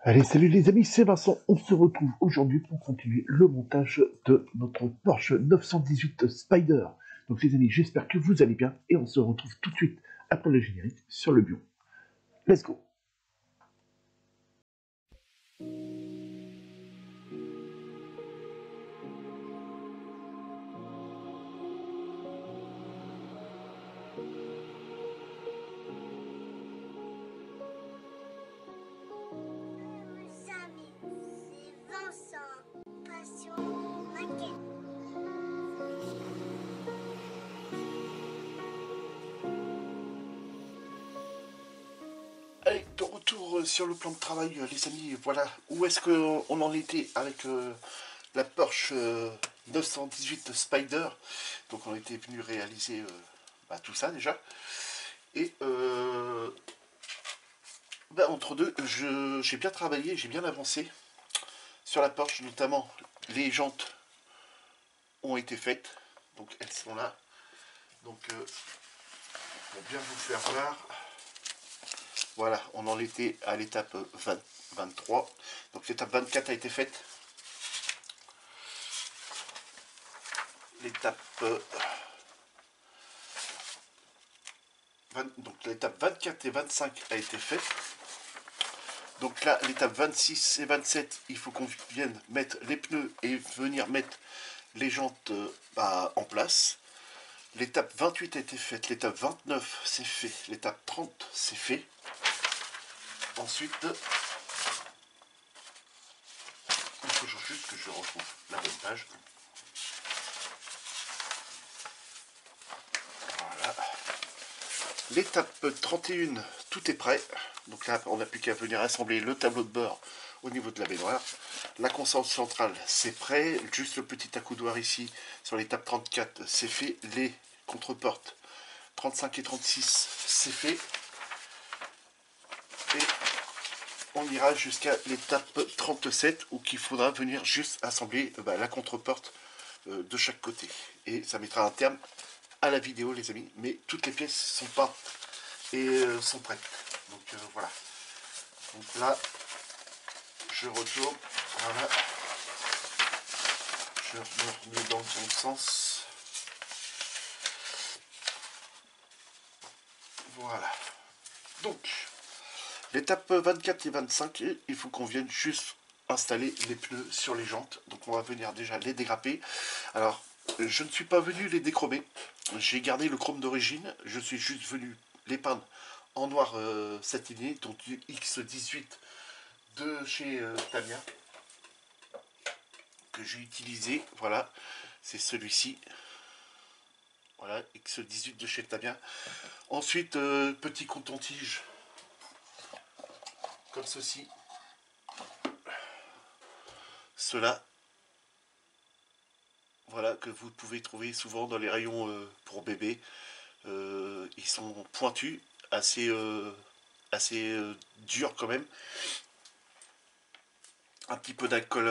Allez, salut les amis, c'est Vincent. On se retrouve aujourd'hui pour continuer le montage de notre Porsche 918 Spider. Donc les amis, j'espère que vous allez bien et on se retrouve tout de suite après le générique sur le bio. Let's go! Mes amis, c'est Vincent, passion maquette. Allez, de retour sur le plan de travail, les amis, voilà. Où est-ce qu'on en était avec la Porsche 918 Spider. Donc on était venu réaliser tout ça déjà. Et entre deux, j'ai bien travaillé, j'ai bien avancé sur la Porsche, notamment les jantes ont été faites, donc elles sont là. Donc pour bien vous faire voir, voilà, on en était à l'étape 23. Donc l'étape 24 a été faite. L'étape donc l'étape 24 et 25 a été faite. Donc là, l'étape 26 et 27, il faut qu'on vienne mettre les pneus et venir mettre les jantes en place. L'étape 28 a été faite, l'étape 29 c'est fait, l'étape 30 c'est fait. Ensuite, il faut juste que je retrouve la bonne page. Voilà. L'étape 31, tout est prêt. Donc là, on n'a plus qu'à venir assembler le tableau de bord au niveau de la baignoire. La console centrale, c'est prêt. Juste le petit accoudoir ici, sur l'étape 34, c'est fait. Les contreportes 35 et 36, c'est fait. Et on ira jusqu'à l'étape 37 où il faudra venir juste assembler la contreporte de chaque côté. Et ça mettra un terme à la vidéo, les amis. Mais toutes les pièces sont peintes et sont prêtes. Donc voilà. Donc là, je retourne. Voilà. Je me remets dans le bon sens. Voilà. Donc, l'étape 24 et 25, il faut qu'on vienne juste installer les pneus sur les jantes. Donc on va venir déjà les dégrapper. Alors, je ne suis pas venu les déchromer. J'ai gardé le chrome d'origine. Je suis juste venu les peindre en noir satiné, donc du X18 de chez Tamiya, que j'ai utilisé. Voilà, c'est celui-ci. Voilà, X18 de chez Tamiya. Ensuite, petit coton-tige, comme ceci. Cela, voilà, que vous pouvez trouver souvent dans les rayons pour bébés. Ils sont pointus, assez durs quand même. Un petit peu d'alcool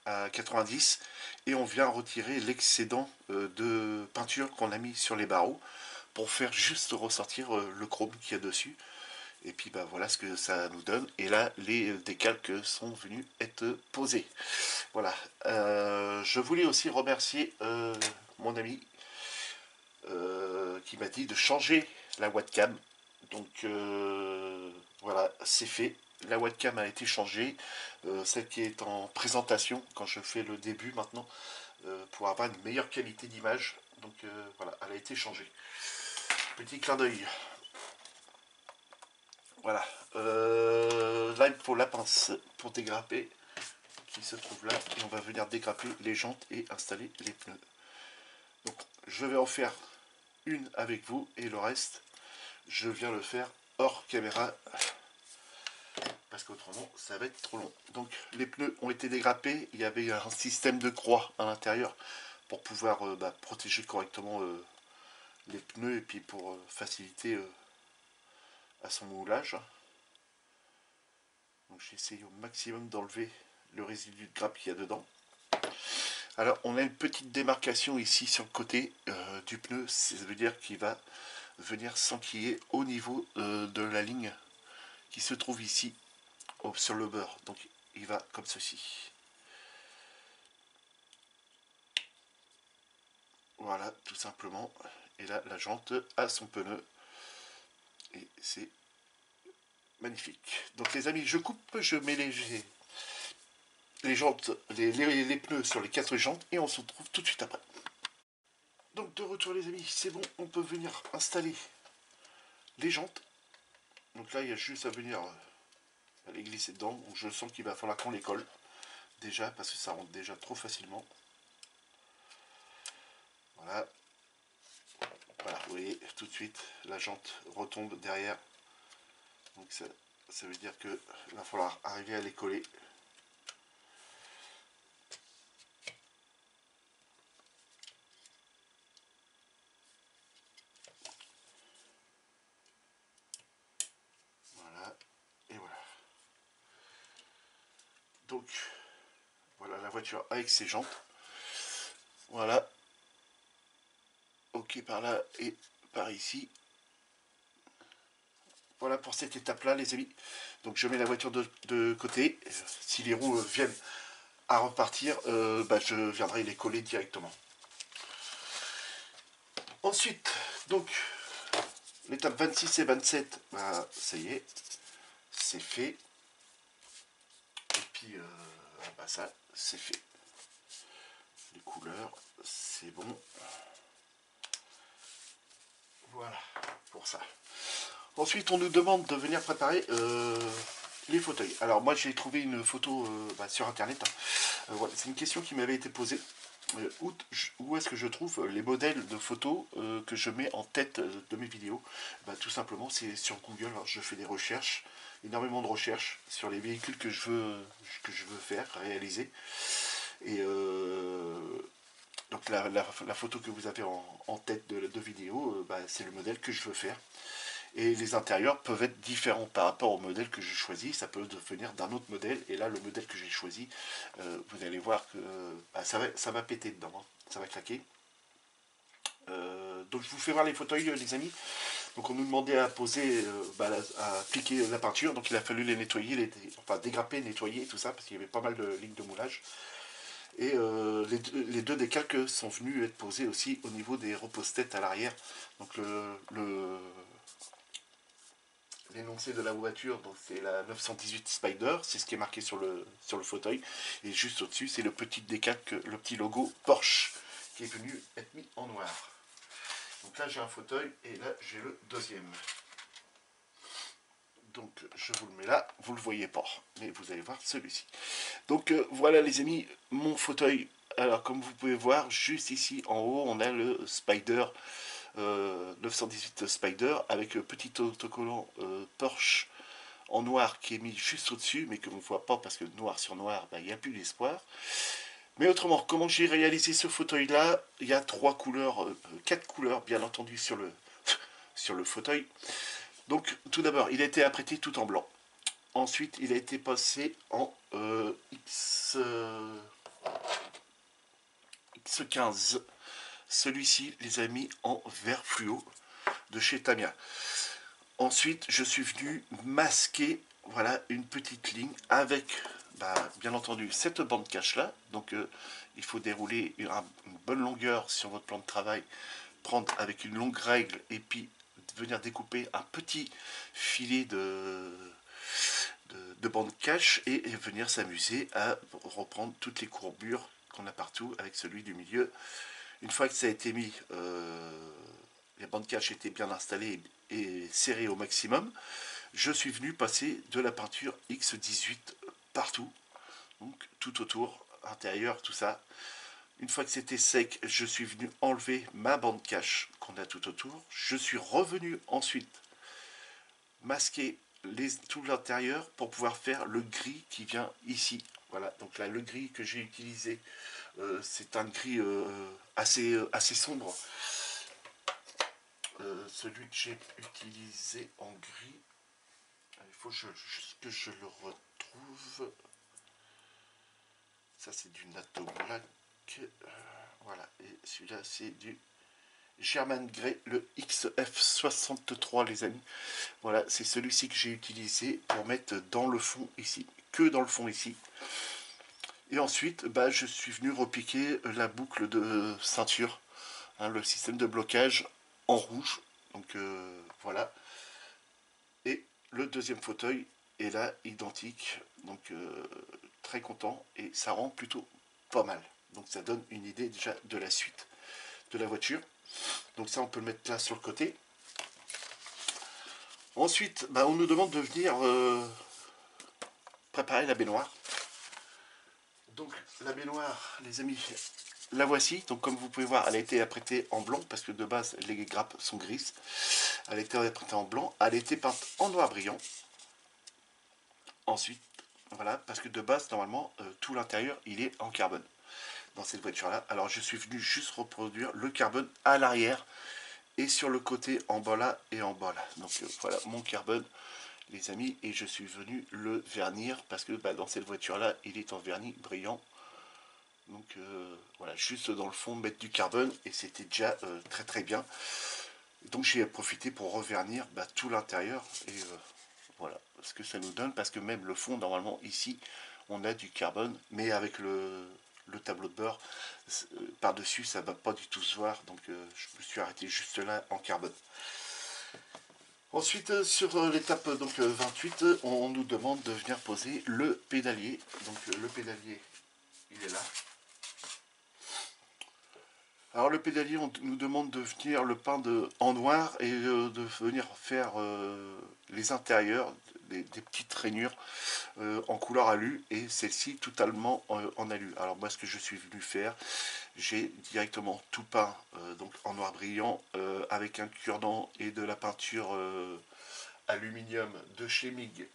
à 90 et on vient retirer l'excédent de peinture qu'on a mis sur les barreaux pour faire juste ressortir le chrome qu'il y a dessus. Et puis voilà ce que ça nous donne. Et là, les décalques sont venus être posés. Voilà. Je voulais aussi remercier mon ami qui m'a dit de changer la webcam. Donc voilà, c'est fait. La webcam a été changée, celle qui est en présentation quand je fais le début maintenant, pour avoir une meilleure qualité d'image. Donc voilà, elle a été changée. Petit clin d'œil. Voilà. Là, il faut la pince pour dégrapper qui se trouve là. Et on va venir dégrapper les jantes et installer les pneus. Donc, je vais en faire une avec vous et le reste, je viens le faire hors caméra parce qu'autrement, ça va être trop long. Donc, les pneus ont été dégrappés. Il y avait un système de croix à l'intérieur pour pouvoir protéger correctement les pneus et puis pour faciliter à son moulage. Donc j'ai essayé au maximum d'enlever le résidu de grappe qu'il y a dedans. Alors on a une petite démarcation ici sur le côté du pneu, ça veut dire qu'il va venir s'enquiller au niveau de la ligne qui se trouve ici. sur le beurre. Donc il va comme ceci. Voilà, tout simplement. Et là, la jante a son pneu. Et c'est magnifique. Donc les amis, je coupe, je mets les jantes, les pneus sur les 4 jantes et on se retrouve tout de suite après. Donc de retour les amis, c'est bon, on peut venir installer les jantes. Donc là, il y a juste à venir les glisser dedans. Donc, je sens qu'il va falloir qu'on les colle déjà parce que ça rentre déjà trop facilement. Voilà. Voilà, vous voyez tout de suite la jante retombe derrière. Donc ça veut dire que va falloir arriver à les coller. Voilà, et voilà. Donc voilà la voiture avec ses jantes. Voilà. Ok par là et par ici. Voilà pour cette étape là les amis. Donc je mets la voiture de côté. Si les roues viennent à repartir, je viendrai les coller directement. Ensuite, donc l'étape 26 et 27, ça y est, c'est fait. Et puis ça, c'est fait. Les couleurs, c'est bon. Voilà pour ça. Ensuite, on nous demande de venir préparer les fauteuils. Alors moi, j'ai trouvé une photo sur internet. Voilà, c'est une question qui m'avait été posée. Où est-ce que je trouve les modèles de photos que je mets en tête de mes vidéos? Tout simplement, c'est sur Google. Alors, je fais des recherches, énormément de recherches sur les véhicules que je veux faire, réaliser. Et donc la photo que vous avez en tête de vidéo, c'est le modèle que je veux faire. Et les intérieurs peuvent être différents par rapport au modèle que j'ai choisi. Ça peut devenir d'un autre modèle. Et là, le modèle que j'ai choisi, vous allez voir que ça va péter dedans. Hein. Ça va claquer. Donc je vous fais voir les fauteuils, les amis. Donc on nous demandait à poser, à appliquer la peinture. Donc il a fallu les nettoyer, dégraper, nettoyer, tout ça, parce qu'il y avait pas mal de lignes de moulage. Et les deux décalques sont venus être posés aussi au niveau des repose-têtes à l'arrière. Donc l'énoncé de la voiture, donc c'est la 918 Spider, c'est ce qui est marqué sur le fauteuil. Et juste au-dessus, c'est le petit décalque, le petit logo Porsche qui est venu être mis en noir. Donc là, j'ai un fauteuil et là, j'ai le deuxième. Donc je vous le mets là, vous le voyez pas, mais vous allez voir celui-ci. Donc voilà les amis, mon fauteuil. Alors comme vous pouvez voir, juste ici en haut, on a le Spider 918 Spider avec petit autocollant Porsche en noir qui est mis juste au-dessus, mais que l'on ne voit pas parce que noir sur noir, il n'y a plus d'espoir. Mais autrement, comment j'ai réalisé ce fauteuil-là? Il y a 4 couleurs bien entendu sur le fauteuil. Donc tout d'abord, il a été apprêté tout en blanc. Ensuite, il a été passé en X15. Celui-ci les a mis en vert fluo de chez Tamiya. Ensuite, je suis venu masquer voilà, une petite ligne avec, bien entendu, cette bande cache là. Donc, il faut dérouler une bonne longueur sur votre plan de travail, prendre avec une longue règle et puis venir découper un petit filet de bande cache et venir s'amuser à reprendre toutes les courbures qu'on a partout avec celui du milieu. Une fois que ça a été mis, les bandes cache étaient bien installées et serrées au maximum, je suis venu passer de la peinture X18 partout, donc tout autour, intérieur, tout ça. Une fois que c'était sec, je suis venu enlever ma bande cache qu'on a tout autour. Je suis revenu ensuite masquer tout l'intérieur pour pouvoir faire le gris qui vient ici. Voilà, donc là le gris que j'ai utilisé, c'est un gris assez sombre. Celui que j'ai utilisé en gris, il faut juste que je le retrouve. Ça c'est du Nato Black. Voilà, et celui-là c'est du German Grey, le XF63 les amis. Voilà, c'est celui-ci que j'ai utilisé pour mettre dans le fond ici, que dans le fond ici. Et ensuite, bah, je suis venu repiquer la boucle de ceinture, hein, le système de blocage en rouge. Donc voilà. Et le deuxième fauteuil est là, identique. Donc très content et ça rend plutôt pas mal. Donc ça donne une idée déjà de la suite de la voiture. Donc ça on peut le mettre là sur le côté. Ensuite, bah, on nous demande de venir préparer la baignoire. Donc la baignoire, les amis, la voici. Donc comme vous pouvez voir, elle a été apprêtée en blanc parce que de base les grappes sont grises. Elle a été apprêtée en blanc. Elle a été peinte en noir brillant. Ensuite, voilà, parce que de base normalement tout l'intérieur il est en carbone dans cette voiture là. Alors je suis venu juste reproduire le carbone à l'arrière et sur le côté en bas là et en bas là. Donc voilà mon carbone les amis, et je suis venu le vernir parce que bah, dans cette voiture là il est en vernis brillant. Donc voilà, juste dans le fond mettre du carbone et c'était déjà très très bien. Donc j'ai profité pour revernir bah, tout l'intérieur et voilà ce que ça nous donne, parce que même le fond normalement ici on a du carbone, mais avec le tableau de bord par dessus ça va pas du tout se voir, donc je me suis arrêté juste là en carbone. Ensuite sur l'étape donc 28 on nous demande de venir poser le pédalier. Donc le pédalier il est là. Alors le pédalier, on nous demande de venir le peindre en noir et de venir faire les intérieurs, des petites rainures en couleur alu, et celle-ci totalement en alu. Alors moi ce que je suis venu faire, j'ai directement tout peint donc en noir brillant avec un cure-dent et de la peinture aluminium de chez MIG.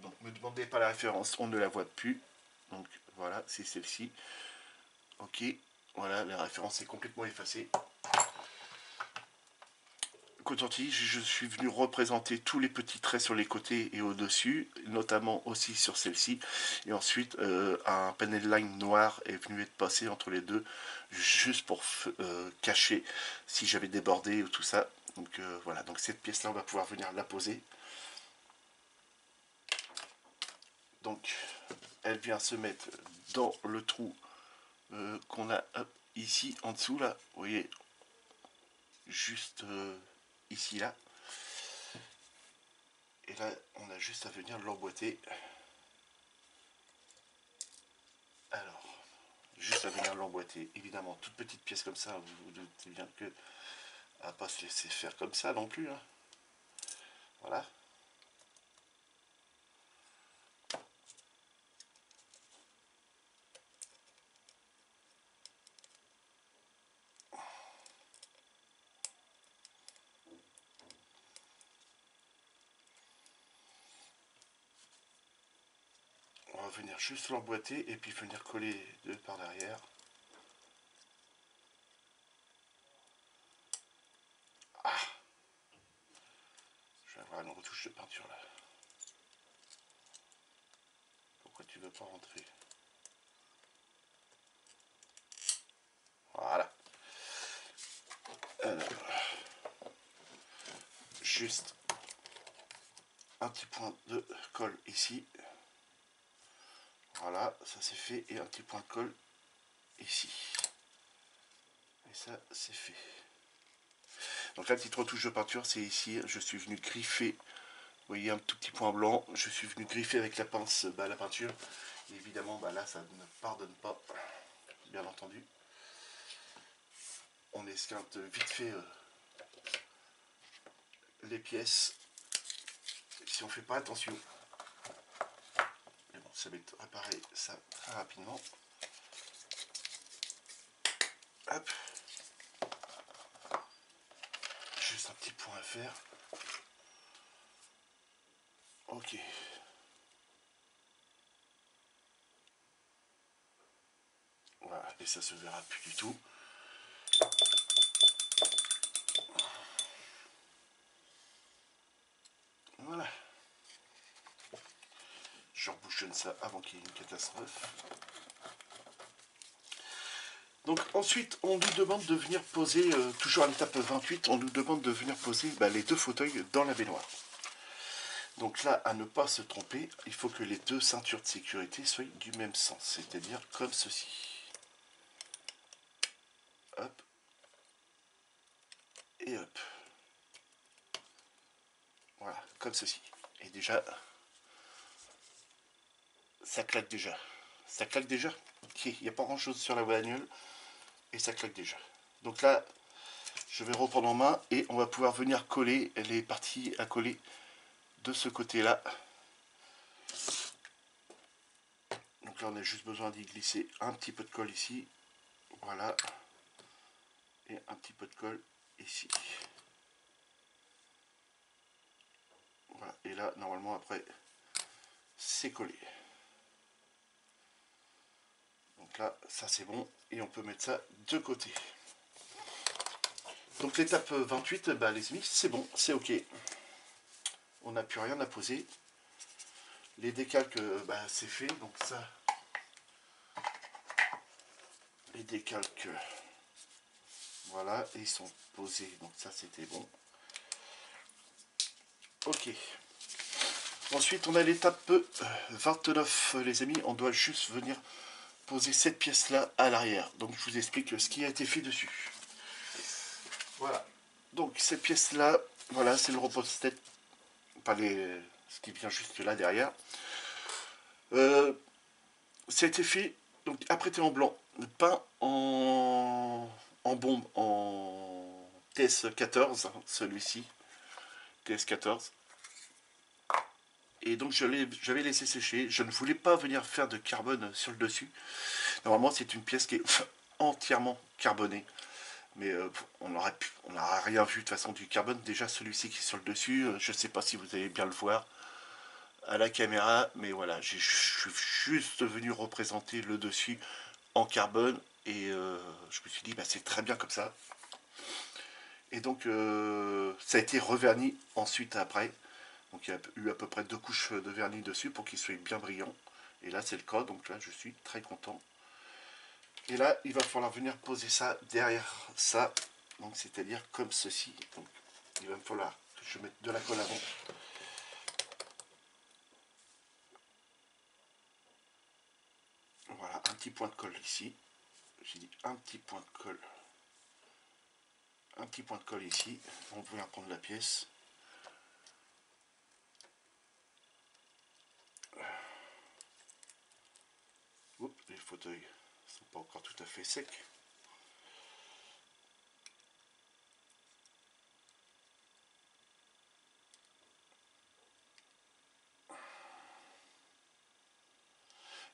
Donc ne me demandez pas la référence, on ne la voit plus. Donc voilà, c'est celle-ci. Ok, voilà, la référence est complètement effacée. Coton-tige, je suis venu représenter tous les petits traits sur les côtés et au-dessus, notamment aussi sur celle-ci. Et ensuite, un panel line noir est venu être passé entre les deux, juste pour cacher si j'avais débordé ou tout ça. Donc voilà, donc cette pièce-là, on va pouvoir venir la poser. Donc, elle vient se mettre dans le trou qu'on a ici en dessous, là. Vous voyez, juste ici, là. Et là, on a juste à venir l'emboîter. Alors, juste à venir l'emboîter. Évidemment, toute petite pièce comme ça, vous vous doutez bien que à pas se laisser faire comme ça non plus. Hein. Voilà. On va venir juste l'emboîter et puis venir coller deux par derrière. Ah, je vais avoir une retouche de peinture là. Pourquoi tu veux pas rentrer? Voilà. Alors, juste un petit point de colle ici. Voilà, ça c'est fait. Et un petit point de colle ici. Et ça c'est fait. Donc la petite retouche de peinture, c'est ici. Je suis venu griffer. Vous voyez un tout petit point blanc. Je suis venu griffer avec la pince bah, la peinture. Et évidemment, bah, là, ça ne pardonne pas. Bien entendu. On esquinte vite fait les pièces. Si on ne fait pas attention. Mais bon, ça va être réparé ça très rapidement. Hop. Juste un petit point à faire. Ok. Voilà, et ça se verra plus du tout. Voilà. Je rebouchonne ça avant qu'il y ait une catastrophe. Donc ensuite, on nous demande de venir poser, toujours à l'étape 28, on nous demande de venir poser les deux fauteuils dans la baignoire. Donc là, à ne pas se tromper, il faut que les deux ceintures de sécurité soient du même sens, c'est-à-dire comme ceci. Hop. Et hop. Voilà, comme ceci. Et déjà, ça claque déjà. Ça claque déjà. Il n'y a pas grand-chose sur la bagnole. Et ça claque déjà. Donc là, je vais reprendre en main et on va pouvoir venir coller les parties à coller de ce côté-là. Donc là, on a juste besoin d'y glisser un petit peu de colle ici. Voilà. Et un petit peu de colle ici. Voilà. Et là, normalement, après, c'est collé. Donc là, ça c'est bon. Et on peut mettre ça de côté. Donc l'étape 28, les amis, c'est bon, c'est ok. On n'a plus rien à poser. Les décalques, c'est fait. Donc ça, les décalques, voilà, et ils sont posés. Donc ça, c'était bon. Ok. Ensuite, on a l'étape 29, les amis. On doit juste venir poser cette pièce-là à l'arrière. Donc je vous explique ce qui a été fait dessus. Voilà. Donc cette pièce-là, voilà, c'est le repose-tête. Pas ce qui vient juste là derrière. Ça a été fait, donc apprêté en blanc, peint en bombe, en TS14, celui-ci, TS14. Et donc j'avais laissé sécher. Je ne voulais pas venir faire de carbone sur le dessus. Normalement, c'est une pièce qui est entièrement carbonée. Mais on n'aura rien vu de toute façon du carbone. Déjà, celui-ci qui est sur le dessus, je ne sais pas si vous allez bien le voir à la caméra. Mais voilà, je suis juste venu représenter le dessus en carbone. Et je me suis dit, c'est très bien comme ça. Et donc, ça a été reverni ensuite après. Donc il y a eu à peu près 2 couches de vernis dessus pour qu'il soit bien brillant. Et là c'est le cas, donc là je suis très content. Et là il va falloir venir poser ça derrière ça. Donc c'est-à-dire comme ceci. Donc il va me falloir que je mette de la colle avant. Voilà, un petit point de colle ici. J'ai dit un petit point de colle. Un petit point de colle ici. On va reprendre la pièce. Oups, les fauteuils ne sont pas encore tout à fait secs.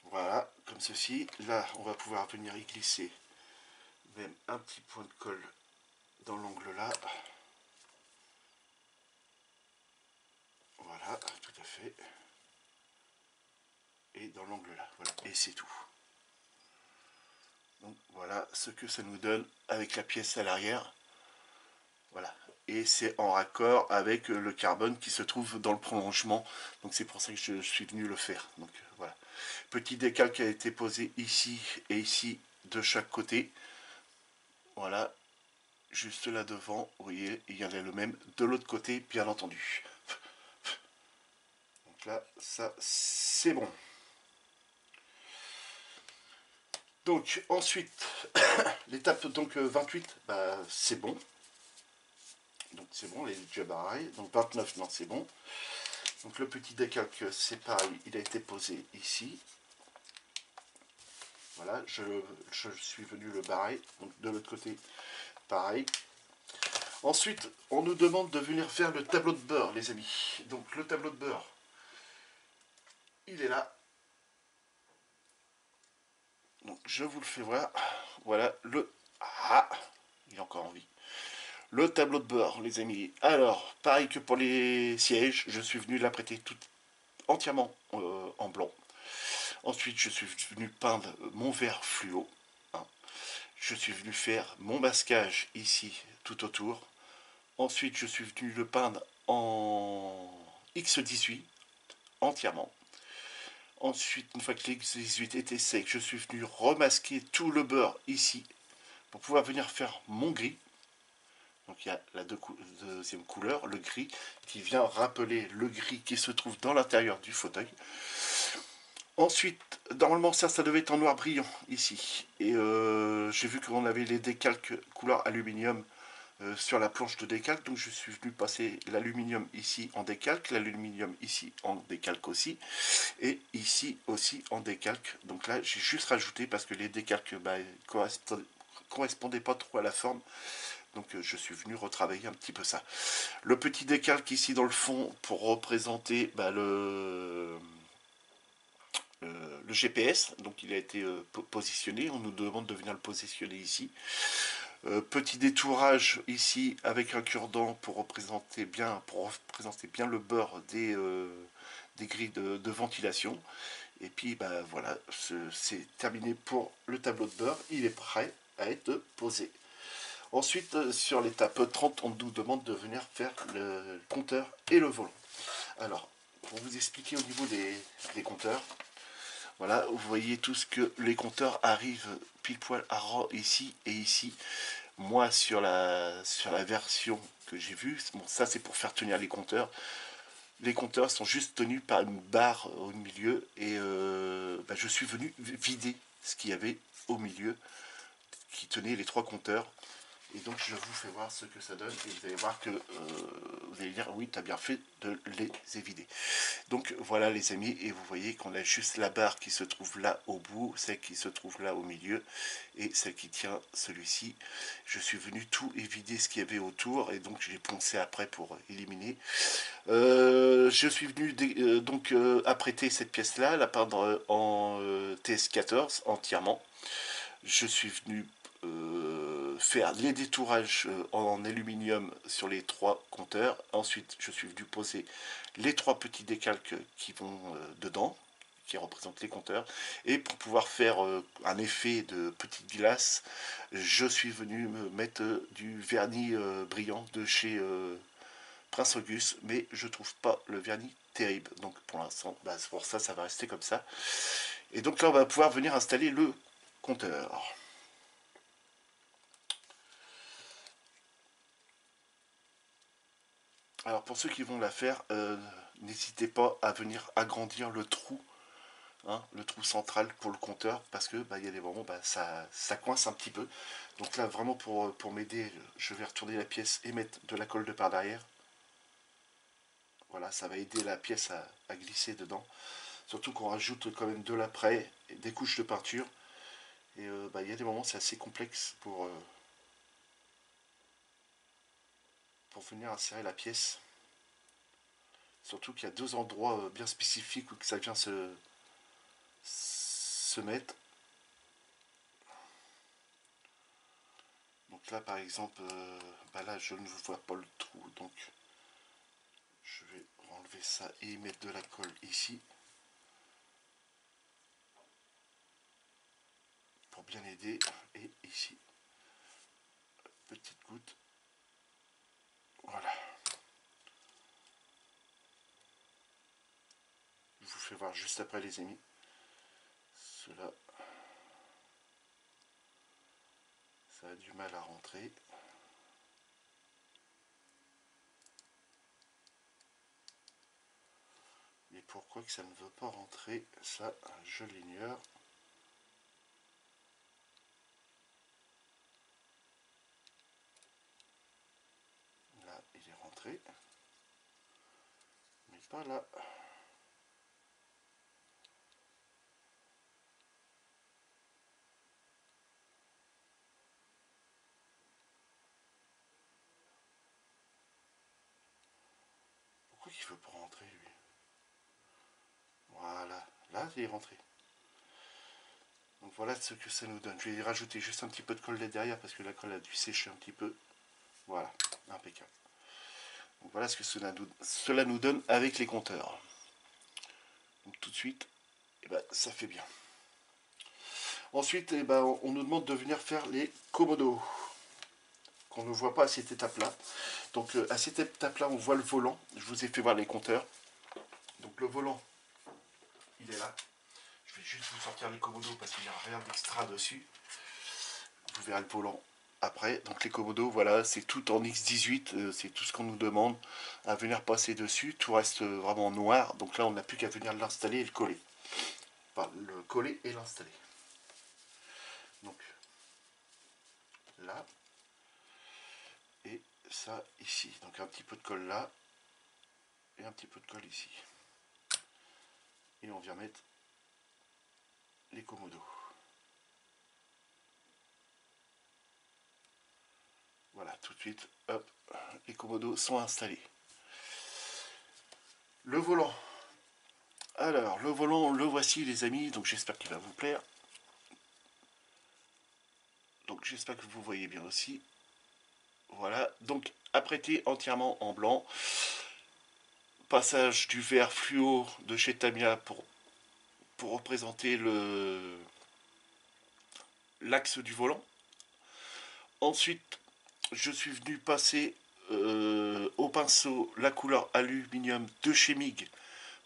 Voilà, comme ceci. Là, on va pouvoir venir y glisser même un petit point de colle dans l'angle là. Voilà, tout à fait. Et dans l'angle là, voilà. Et c'est tout. Donc voilà ce que ça nous donne avec la pièce à l'arrière. Voilà. Et c'est en raccord avec le carbone qui se trouve dans le prolongement. Donc c'est pour ça que je suis venu le faire. Donc voilà. Petit décalque a été posé ici et ici de chaque côté. Voilà. Juste là devant, vous voyez, il y en a le même de l'autre côté, bien entendu. Donc là, ça, c'est bon. Donc ensuite, l'étape donc 28, c'est bon. Donc c'est bon, les déjà barrés. Donc 29, non, c'est bon. Donc le petit décalque, c'est pareil, il a été posé ici. Voilà, je suis venu le barrer. Donc de l'autre côté, pareil. Ensuite, on nous demande de venir faire le tableau de bord, les amis. Donc le tableau de bord, il est là. Donc je vous le fais voir. Voilà le... Ah, il est encore en vie. Le tableau de bord, les amis. Alors, pareil que pour les sièges, je suis venu l'apprêter tout entièrement en blanc. Ensuite, je suis venu peindre mon verre fluo. Hein. Je suis venu faire mon masquage ici, tout autour. Ensuite, je suis venu le peindre en X18, entièrement. Ensuite, une fois que l'X18 était sec, je suis venu remasquer tout le beurre ici, pour pouvoir venir faire mon gris. Donc il y a la deuxième couleur, le gris, qui vient rappeler le gris qui se trouve dans l'intérieur du fauteuil. Ensuite, normalement ça devait être en noir brillant ici. Et j'ai vu qu'on avait les décalques couleur aluminium sur la planche de décalque. Donc je suis venu passer l'aluminium ici en décalque, l'aluminium ici en décalque aussi. Et ici aussi en décalque. Donc là j'ai juste rajouté parce que les décalques correspondaient pas trop à la forme. Donc je suis venu retravailler un petit peu ça. Le petit décalque ici dans le fond pour représenter le GPS. Donc il a été positionné. On nous demande de venir le positionner ici. Petit détourage ici avec un cure-dent pour représenter bien le beurre des grilles de ventilation. Et puis bah, voilà, c'est terminé pour le tableau de beurre. Il est prêt à être posé. Ensuite, sur l'étape 30, on nous demande de venir faire le compteur et le volant. Alors, pour vous expliquer au niveau des compteurs, voilà, vous voyez tout ce que les compteurs arrivent pile poil à rang ici et ici. Moi, sur la version que j'ai vue, bon, ça c'est pour faire tenir les compteurs. Les compteurs sont juste tenus par une barre au milieu et bah, je suis venu vider ce qu'il y avait au milieu qui tenait les trois compteurs. Et donc je vous fais voir ce que ça donne et vous allez voir que vous allez dire oui, tu as bien fait de les évider. Donc voilà les amis, et vous voyez qu'on a juste la barre qui se trouve là au bout, celle qui se trouve là au milieu et celle qui tient celui-ci. Je suis venu tout évider ce qu'il y avait autour et donc j'ai poncé après pour éliminer. Je suis venu apprêter cette pièce là, la peindre en TS14 entièrement. Je suis venu faire les détourages en aluminium sur les trois compteurs. Ensuite, je suis venu poser les trois petits décalques qui vont dedans, qui représentent les compteurs. Et pour pouvoir faire un effet de petite glace, je suis venu me mettre du vernis brillant de chez Prince Auguste, mais je trouve pas le vernis terrible. Donc pour l'instant, bah, c'est pour ça, ça va rester comme ça. Et donc là, on va pouvoir venir installer le compteur. Alors pour ceux qui vont la faire, n'hésitez pas à venir agrandir le trou, hein, le trou central pour le compteur, parce que bah, y a des moments bah, ça coince un petit peu. Donc là vraiment pour m'aider, je vais retourner la pièce et mettre de la colle de par derrière. Voilà, ça va aider la pièce à glisser dedans. Surtout qu'on rajoute quand même de l'après, des couches de peinture. Et bah, y a des moments c'est assez complexe pour venir insérer la pièce. Surtout qu'il y a deux endroits bien spécifiques où ça vient se mettre. Donc là par exemple, bah là je ne vois pas le trou, donc je vais enlever ça et mettre de la colle ici. Pour bien aider, et ici, petite goutte. Voilà. Je vous fais voir juste après les amis. Cela, ça a du mal à rentrer. Et pourquoi que ça ne veut pas rentrer, ça je l'ignore. Là il est rentré, mais pas là. Pourquoi il veut pas rentrer lui? Voilà, là il est rentré. Donc voilà ce que ça nous donne. Je vais rajouter juste un petit peu de colle derrière parce que la colle a dû sécher un petit peu. Voilà, impeccable. Donc voilà ce que cela nous donne avec les compteurs. Donc tout de suite, eh ben, ça fait bien. Ensuite, eh ben, on nous demande de venir faire les commodos, qu'on ne voit pas à cette étape-là. Donc à cette étape-là, on voit le volant. Je vous ai fait voir les compteurs. Donc le volant, il est là. Je vais juste vous sortir les commodos parce qu'il n'y a rien d'extra dessus. vous verrez le volant après. Donc les commodos, voilà, c'est tout en X18, c'est tout ce qu'on nous demande à venir passer dessus. Tout reste vraiment noir, donc là on n'a plus qu'à venir l'installer et le coller. Enfin, le coller et l'installer. Donc là, et ça ici. Donc un petit peu de colle là, et un petit peu de colle ici. Et on vient mettre les commodos. Voilà, tout de suite, hop, les commodos sont installés. Le volant. Alors, le volant, le voici les amis, donc j'espère qu'il va vous plaire. Donc j'espère que vous voyez bien aussi. Voilà, donc apprêté entièrement en blanc. Passage du vert fluo de chez Tamiya pour représenter l'axe du volant. Ensuite, je suis venu passer au pinceau la couleur aluminium de chez MIG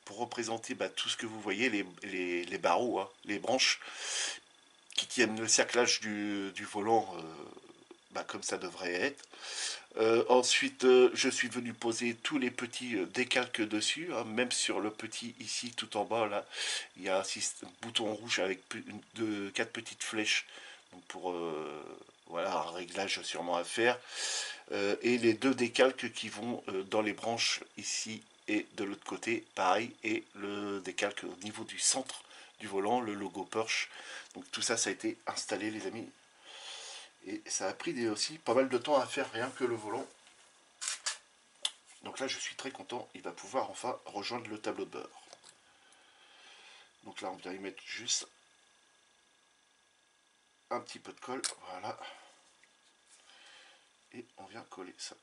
pour représenter tout ce que vous voyez, les barreaux, hein, les branches qui tiennent le cerclage du volant comme ça devrait être. Ensuite, je suis venu poser tous les petits décalques dessus, hein, même sur le petit ici tout en bas, là, il y a un bouton rouge avec 4 petites flèches donc pour voilà, un réglage sûrement à faire. Et les 2 décalques qui vont dans les branches ici et de l'autre côté, pareil, et le décalque au niveau du centre du volant, le logo Porsche. Donc tout ça, ça a été installé les amis. Et ça a pris aussi pas mal de temps à faire rien que le volant. Donc là je suis très content, il va pouvoir enfin rejoindre le tableau de bord. Donc là on vient y mettre juste un petit peu de colle, voilà. Et on vient coller ça.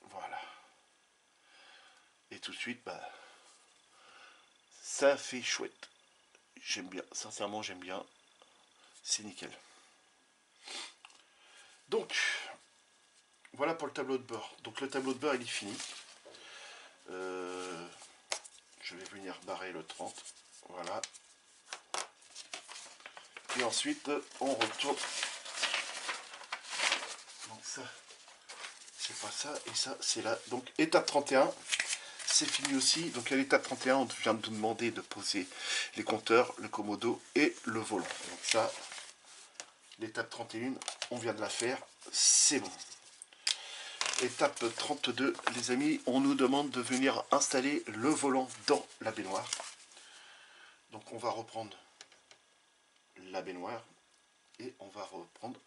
Voilà. Et tout de suite, ça fait chouette. J'aime bien, sincèrement j'aime bien. C'est nickel. Donc, voilà pour le tableau de bord. Donc le tableau de bord il est fini. Je vais venir barrer le 30. Voilà. Et ensuite, on retourne. Donc ça, c'est pas ça. Et ça, c'est là. Donc étape 31. C'est fini aussi. Donc à l'étape 31, on vient de nous demander de poser les compteurs, le commodo et le volant. Donc ça, l'étape 31, on vient de la faire. C'est bon. Étape 32, les amis, on nous demande de venir installer le volant dans la baignoire. Donc on va reprendre la baignoire et on va reprendre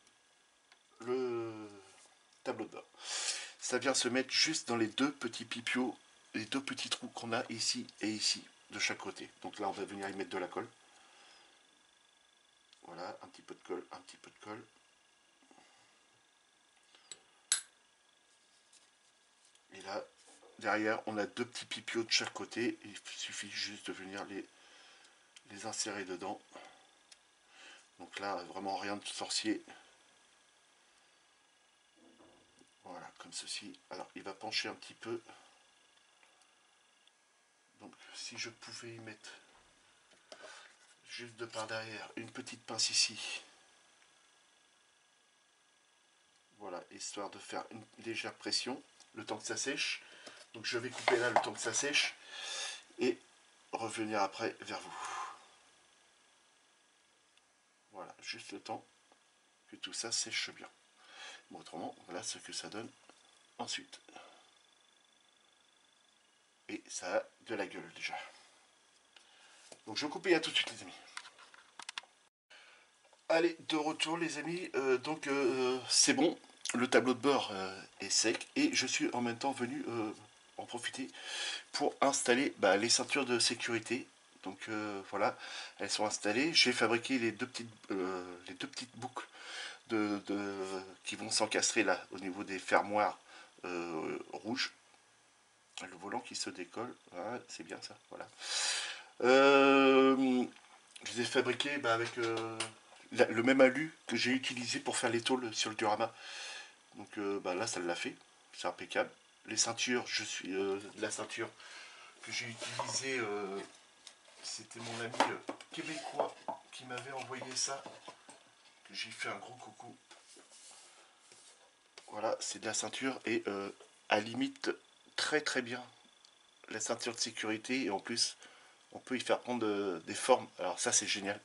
le tableau de bord. Ça vient se mettre juste dans les 2 petits pipiots, les 2 petits trous qu'on a ici et ici, de chaque côté. Donc là on va venir y mettre de la colle. Voilà, un petit peu de colle, un petit peu de colle. Et là, derrière, on a 2 petits pipiots de chaque côté. Il suffit juste de venir les insérer dedans. Donc là, vraiment rien de sorcier. Voilà, comme ceci. Alors, il va pencher un petit peu. Donc, si je pouvais y mettre juste de par derrière une petite pince ici. Voilà, histoire de faire une légère pression, le temps que ça sèche. Donc, je vais couper là le temps que ça sèche et revenir après vers vous. Voilà, juste le temps que tout ça sèche bien. Bon, autrement, voilà ce que ça donne ensuite. Et ça a de la gueule déjà. Donc je coupe et à tout de suite les amis. Allez, de retour les amis. C'est bon, le tableau de bord est sec. Et je suis en même temps venu en profiter pour installer les ceintures de sécurité. Donc voilà, elles sont installées. J'ai fabriqué les deux petites boucles qui vont s'encastrer là au niveau des fermoirs rouges. Le volant qui se décolle, voilà, c'est bien ça, voilà. Je les ai fabriqués avec le même alu que j'ai utilisé pour faire les tôles sur le diorama. Donc là, ça l'a fait, c'est impeccable. Les ceintures, la ceinture que j'ai utilisée, c'était mon ami québécois qui m'avait envoyé ça. j'ai fait un gros coucou. Voilà, c'est de la ceinture et à limite très très bien la ceinture de sécurité, et en plus on peut y faire prendre des formes. Alors ça c'est génial.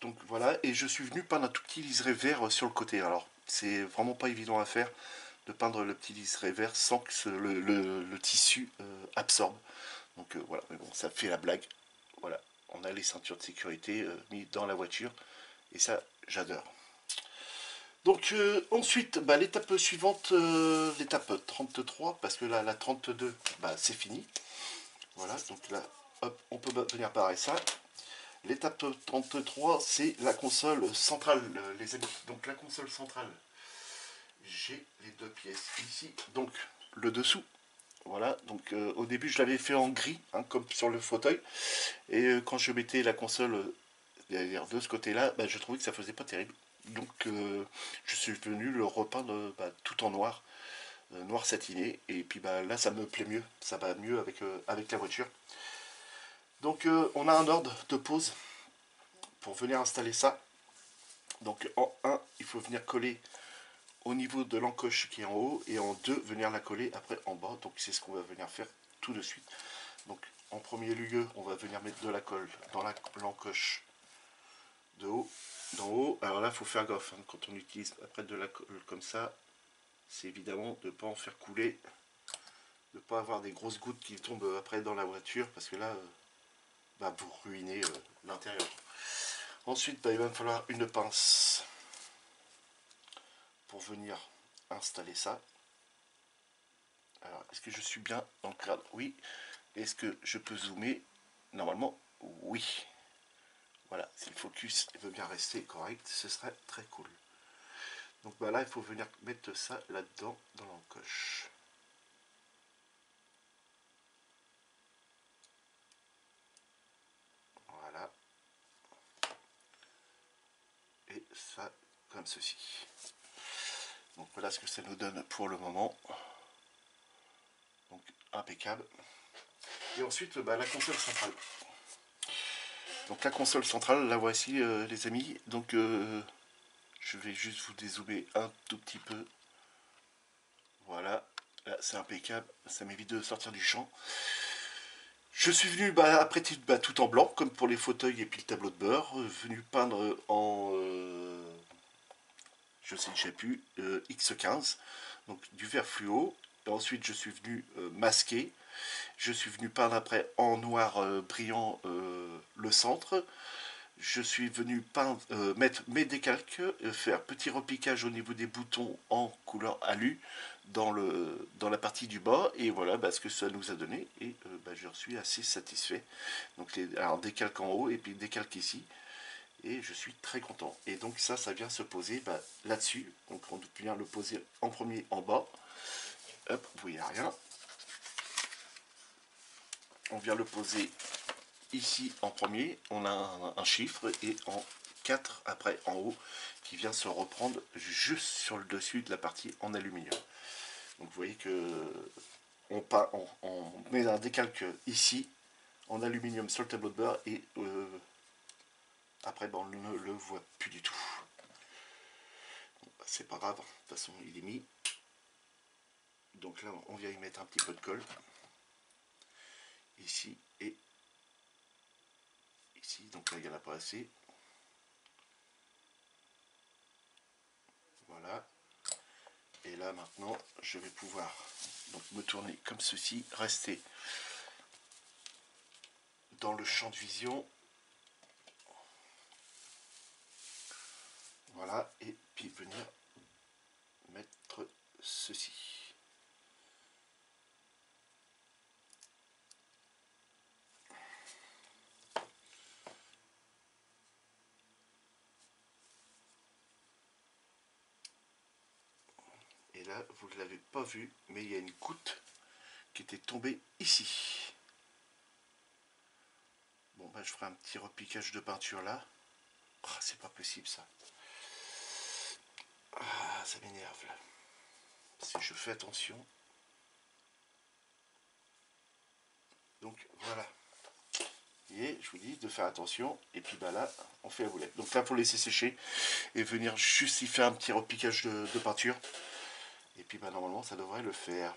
Donc voilà, et je suis venu peindre un tout petit liseré vert sur le côté. Alors c'est vraiment pas évident à faire de peindre le petit liseré vert sans que le tissu absorbe. Donc voilà, mais bon, ça fait la blague. Voilà, on a les ceintures de sécurité mises dans la voiture, et ça j'adore. Donc ensuite, bah, l'étape suivante, l'étape 33, parce que là, la 32, bah, c'est fini. Voilà, donc là, hop, on peut venir parer ça. L'étape 33, c'est la console centrale, les amis. Donc la console centrale, j'ai les deux pièces ici. Donc le dessous, voilà. Donc au début, je l'avais fait en gris, hein, comme sur le fauteuil. Et quand je mettais la console de ce côté-là, bah, je trouvais que ça faisait pas terrible. Donc je suis venu le repeindre bah, tout en noir, noir satiné. Et puis bah, là, ça me plaît mieux. Ça va mieux avec la voiture. Donc on a un ordre de pose pour venir installer ça. Donc en 1, il faut venir coller au niveau de l'encoche qui est en haut, et en 2, venir la coller après en bas. Donc c'est ce qu'on va venir faire tout de suite. Donc en premier lieu, on va venir mettre de la colle dans l'encoche de haut, d'en haut. Alors là, il faut faire gaffe, hein, quand on utilise après de la colle comme ça, c'est évidemment de ne pas en faire couler, de ne pas avoir des grosses gouttes qui tombent après dans la voiture, parce que là, bah, vous ruinez l'intérieur. Ensuite, bah, il va me falloir une pince pour venir installer ça. Alors, est-ce que je suis bien dans le cadre? Oui. Est-ce que je peux zoomer? Normalement, oui. Voilà, si le focus veut bien rester correct, ce serait très cool. Donc bah là, il faut venir mettre ça là-dedans, dans l'encoche. Voilà. Et ça, comme ceci. Donc voilà ce que ça nous donne pour le moment. Donc impeccable. Et ensuite, bah, la console centrale. Donc la console centrale, la voici les amis. Donc je vais juste vous dézoomer un tout petit peu. Voilà, là c'est impeccable, ça m'évite de sortir du champ. Je suis venu après tout en blanc, comme pour les fauteuils et puis le tableau de bord, venu peindre en, je sais plus, X15, donc du vert fluo. Et ensuite je suis venu masquer, je suis venu peindre après en noir brillant le centre. Je suis venu peindre, mettre mes décalques, faire petit repiquage au niveau des boutons en couleur alu dans la partie du bas, et voilà bah, ce que ça nous a donné, et bah, je suis assez satisfait. Donc alors décalque en haut et puis décalque ici, et je suis très content. Et donc ça vient se poser bah, là-dessus. Donc on vient le poser en premier en bas. Hop, vous voyez rien. On vient le poser ici en premier, on a un chiffre, et en 4 après en haut, qui vient se reprendre juste sur le dessus de la partie en aluminium. Donc vous voyez que on met un décalque ici en aluminium sur le tableau de bord, et après ben, on ne le voit plus du tout. Bon, bah, c'est pas grave, de toute façon il est mis. Donc là on vient y mettre un petit peu de colle ici et ici, donc là il n'y en a pas assez. Voilà. Et là maintenant je vais pouvoir donc me tourner comme ceci, rester dans le champ de vision. Voilà, et puis venir mettre ceci. Et là, vous ne l'avez pas vu, mais il y a une goutte qui était tombée ici. Bon, bah, je ferai un petit repiquage de peinture là. Oh, c'est pas possible ça. Ah, ça m'énerve là. Si je fais attention. Donc voilà. Vous voyez, je vous dis de faire attention. Et puis bah là, on fait la boulette. Donc là, il faut laisser sécher et venir juste y faire un petit repiquage de peinture. Et puis bah normalement, ça devrait le faire.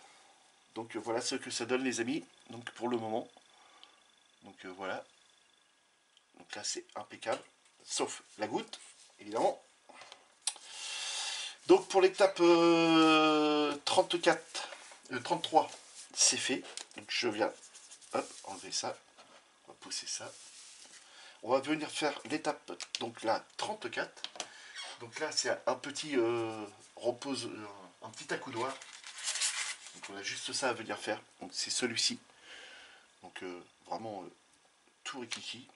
Donc voilà ce que ça donne les amis, donc pour le moment. Donc voilà. Donc là, c'est impeccable. Sauf la goutte, évidemment. Donc pour l'étape 33, c'est fait. Donc je viens, hop, enlever ça. On va pousser ça. On va venir faire l'étape, donc là, 34. Donc là, c'est un petit repose, un petit accoudoir. Donc on a juste ça à venir faire. Donc c'est celui-ci. Donc vraiment tout rikiki.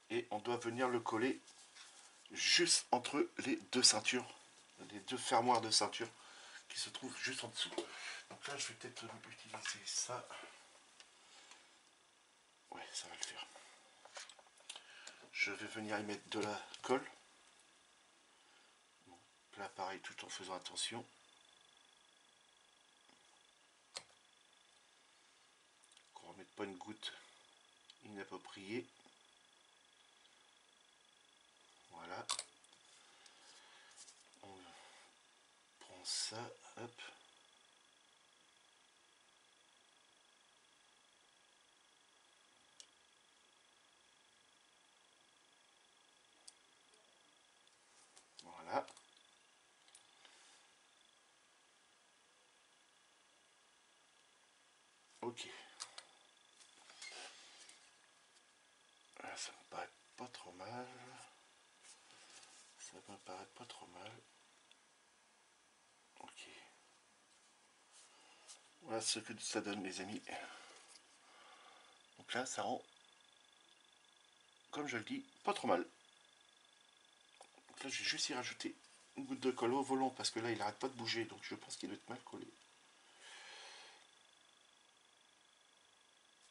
Et on doit venir le coller juste entre les deux ceintures, les deux fermoirs de ceinture qui se trouvent juste en dessous. Donc là, je vais peut-être utiliser ça. Ouais, ça va le faire. Je vais venir y mettre de la colle. Bon, là, pareil, tout en faisant attention. Qu'on ne remette pas une goutte inappropriée. Voilà. On prend ça, hop. Voilà. Ok. Là, ça me paraît pas trop mal. Ça me paraît pas trop mal. Ok. Voilà ce que ça donne les amis. Donc là, ça rend, comme je le dis, pas trop mal. Donc là, je vais juste y rajouter une goutte de colle au volant parce que là, il n'arrête pas de bouger. Donc je pense qu'il doit être mal collé.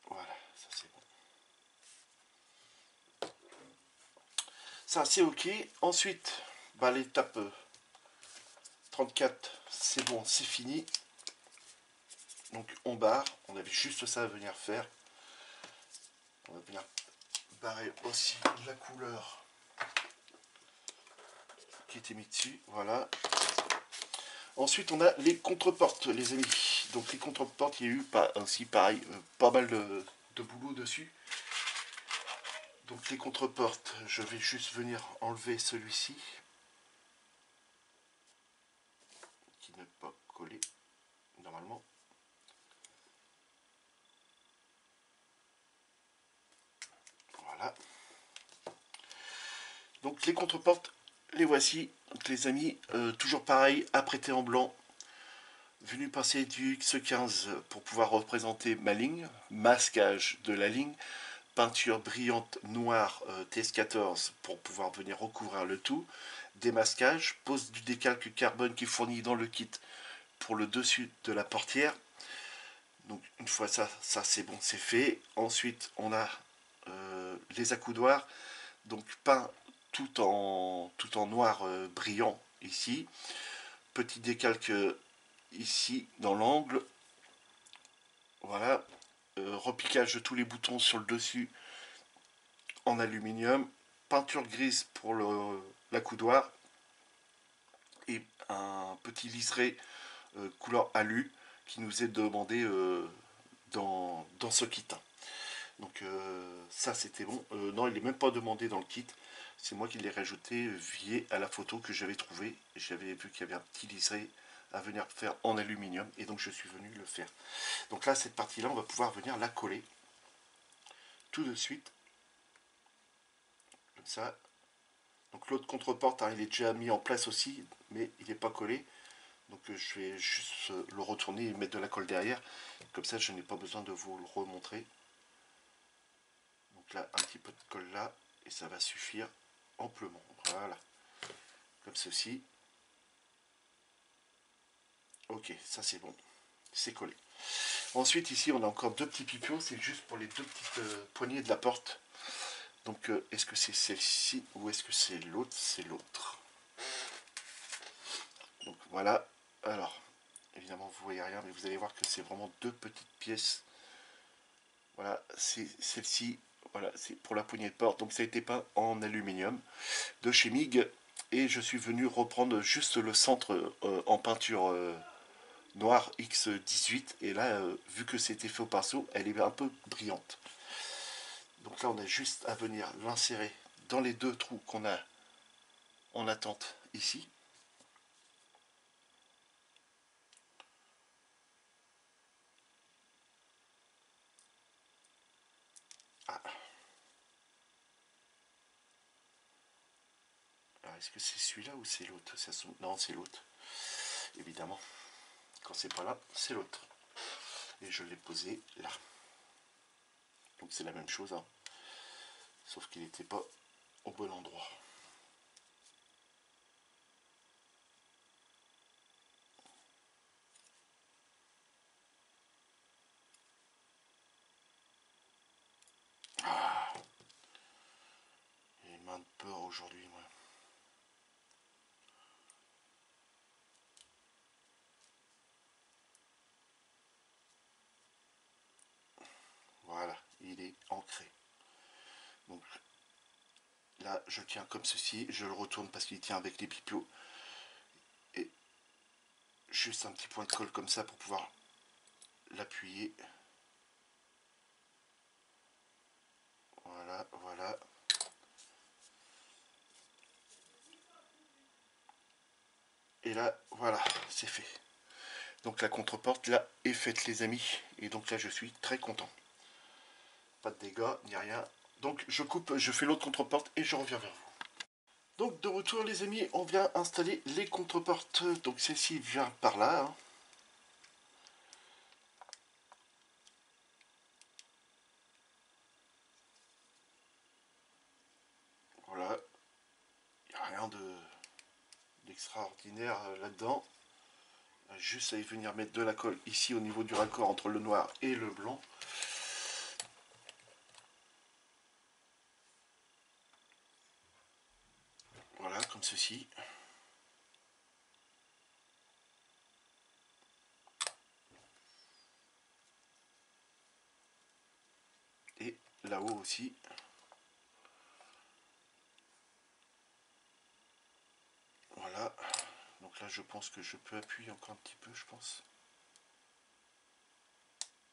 Voilà, ça c'est bon. Ça c'est ok. Ensuite, bah, l'étape 34, c'est bon, c'est fini. Donc on barre. On avait juste ça à venir faire. On va venir barrer aussi la couleur qui était mis dessus. Voilà. Ensuite, on a les contreportes, les amis. Donc les contreportes, il y a eu aussi pareil, pas mal de boulot dessus. Donc les contreportes, je vais juste venir enlever celui-ci qui n'est pas collé normalement. Voilà. Donc les contreportes, les voici. Donc les amis, toujours pareil, apprêté en blanc. Venu passer du X15 pour pouvoir représenter ma ligne, masquage de la ligne, peinture brillante noire TS14 pour pouvoir venir recouvrir le tout, démasquage, pose du décalque carbone qui est fourni dans le kit pour le dessus de la portière. Donc une fois ça c'est bon, c'est fait. Ensuite on a les accoudoirs, donc peint tout en noir brillant ici. Petit décalque ici dans l'angle. Voilà. Repiquage de tous les boutons sur le dessus en aluminium. Peinture grise pour l'accoudoir. Et un petit liseré couleur alu qui nous est demandé dans ce kit. Donc ça c'était bon. Non, il n'est même pas demandé dans le kit. C'est moi qui l'ai rajouté via à la photo que j'avais trouvée. J'avais vu qu'il y avait un petit liseré à venir faire en aluminium et donc je suis venu le faire. Donc là cette partie là on va pouvoir venir la coller tout de suite comme ça. Donc l'autre contreporte hein, il est déjà mis en place aussi mais il n'est pas collé. Donc je vais juste le retourner et mettre de la colle derrière. Comme ça je n'ai pas besoin de vous le remontrer. Donc là un petit peu de colle là et ça va suffire amplement. Voilà. Comme ceci. Ok, ça c'est bon. C'est collé. Ensuite ici on a encore deux petits pipions. C'est juste pour les deux petites poignées de la porte. Donc est-ce que c'est celle-ci ou est-ce que c'est l'autre? C'est l'autre. Donc voilà. Alors, évidemment vous voyez rien, mais vous allez voir que c'est vraiment deux petites pièces. Voilà, c'est celle-ci. Voilà, c'est pour la poignée de porte. Donc ça a été peint en aluminium de chez MIG. Et je suis venu reprendre juste le centre en peinture noire X18. Et là, vu que c'était fait au pinceau, elle est un peu brillante. Donc là, on a juste à venir l'insérer dans les deux trous qu'on a en attente ici. Ah. Alors, est-ce que c'est celui-là ou c'est l'autre? Non, c'est l'autre. Évidemment. Quand c'est pas là, c'est l'autre. Et je l'ai posé là. Donc c'est la même chose, hein. Sauf qu'il n'était pas au bon endroit. Ah, j'ai les mains de peur aujourd'hui, moi. Voilà, il est ancré. Donc là, je tiens comme ceci, je le retourne parce qu'il tient avec les pipeaux. Et juste un petit point de colle comme ça pour pouvoir l'appuyer. Voilà, voilà. Et là, voilà, c'est fait. Donc la contreporte là est faite, les amis. Et donc là, je suis très content. Pas de dégâts, ni rien. Donc je coupe, je fais l'autre contreporte et je reviens vers vous. Donc de retour, les amis, on vient installer les contreportes. Donc celle-ci vient par là, hein. Voilà. Il n'y a rien d'extraordinaire là-dedans. Juste à y venir mettre de la colle ici au niveau du raccord entre le noir et le blanc. Voilà, comme ceci. Et là-haut aussi. Voilà. Donc là, je pense que je peux appuyer encore un petit peu, je pense.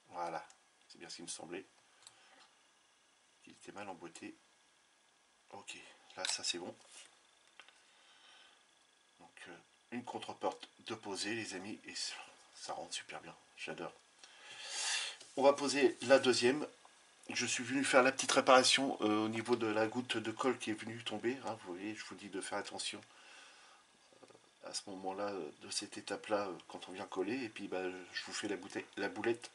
Voilà. C'est bien ce qui me semblait. Il était mal emboîté. Ok. Là, ça c'est bon. Donc, une contreporte de poser, les amis. Et ça rentre super bien. J'adore. On va poser la deuxième. Je suis venu faire la petite réparation au niveau de la goutte de colle qui est venue tomber, hein. Vous voyez, je vous dis de faire attention à ce moment-là, de cette étape-là, quand on vient coller. Et puis bah, je vous fais la boulette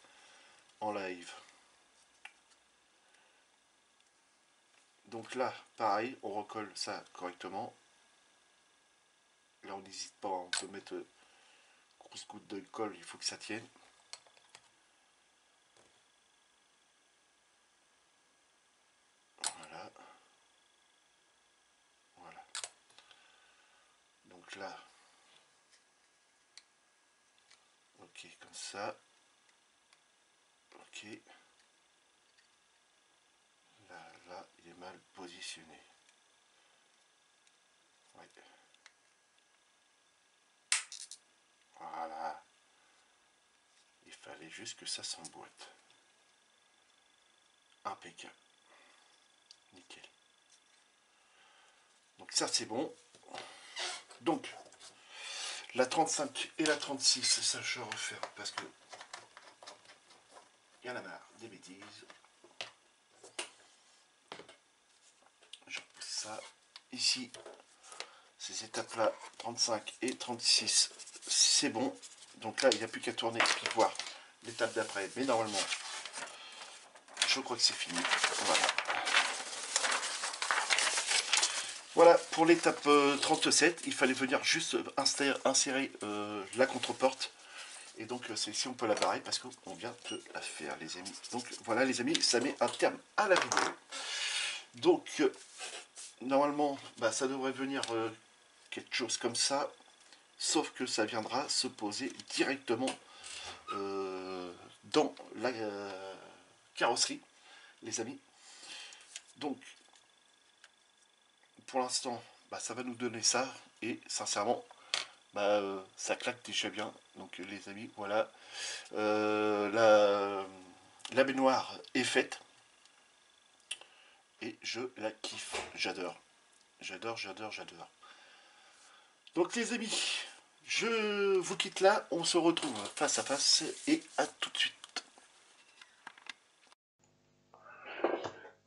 en live. Donc là, pareil, on recolle ça correctement. Là, on n'hésite pas, on peut mettre grosse goutte de colle, il faut que ça tienne. Voilà. Voilà. Donc là, ok, comme ça. Ok. Là, il est mal positionné. Ouais. Voilà. Il fallait juste que ça s'emboîte. Impeccable. Nickel. Donc ça c'est bon. Donc la 35 et la 36, ça je referme parce que il y en a marre des bêtises. Je repousse ça. Ici, ces étapes là, 35 et 36, c'est bon. Donc là, il n'y a plus qu'à tourner et voir l'étape d'après. Mais normalement, je crois que c'est fini. Voilà. Voilà, pour l'étape 37, il fallait venir juste insérer la contreporte. Et donc celle-ci, on peut la barrer parce qu'on vient de la faire, les amis. Donc voilà, les amis, ça met un terme à la vidéo. Donc, normalement, bah, ça devrait venir quelque chose comme ça. Sauf que ça viendra se poser directement dans la carrosserie, les amis. Donc, pour l'instant, bah, ça va nous donner ça. Et sincèrement, bah, ça claque déjà bien. Donc, les amis, voilà. La baignoire est faite. Et je la kiffe. J'adore. J'adore, j'adore, j'adore. Donc, les amis, je vous quitte là. On se retrouve face à face. Et à tout de suite.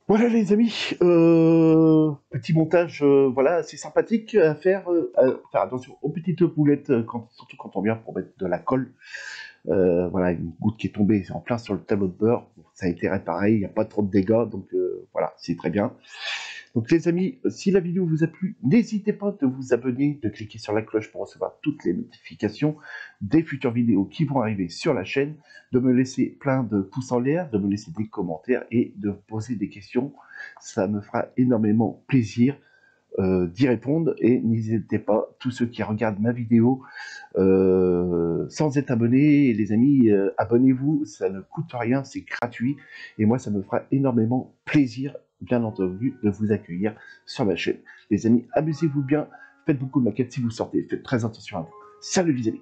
Voilà les amis, petit montage voilà assez sympathique à faire. Faire attention aux petites boulettes, surtout quand on vient pour mettre de la colle. Voilà, une goutte qui est tombée en plein sur le tableau de bord. Ça a été réparé, il n'y a pas trop de dégâts, donc voilà, c'est très bien. Donc les amis, si la vidéo vous a plu, n'hésitez pas de vous abonner, de cliquer sur la cloche pour recevoir toutes les notifications des futures vidéos qui vont arriver sur la chaîne, de me laisser plein de pouces en l'air, de me laisser des commentaires et de poser des questions. Ça me fera énormément plaisir d'y répondre. Et n'hésitez pas, tous ceux qui regardent ma vidéo sans être abonnés, les amis, abonnez-vous, ça ne coûte rien, c'est gratuit. Et moi, ça me fera énormément plaisir, bien entendu, de vous accueillir sur ma chaîne. Les amis, amusez-vous bien, faites beaucoup de maquettes si vous sortez, faites très attention à vous. Salut les amis!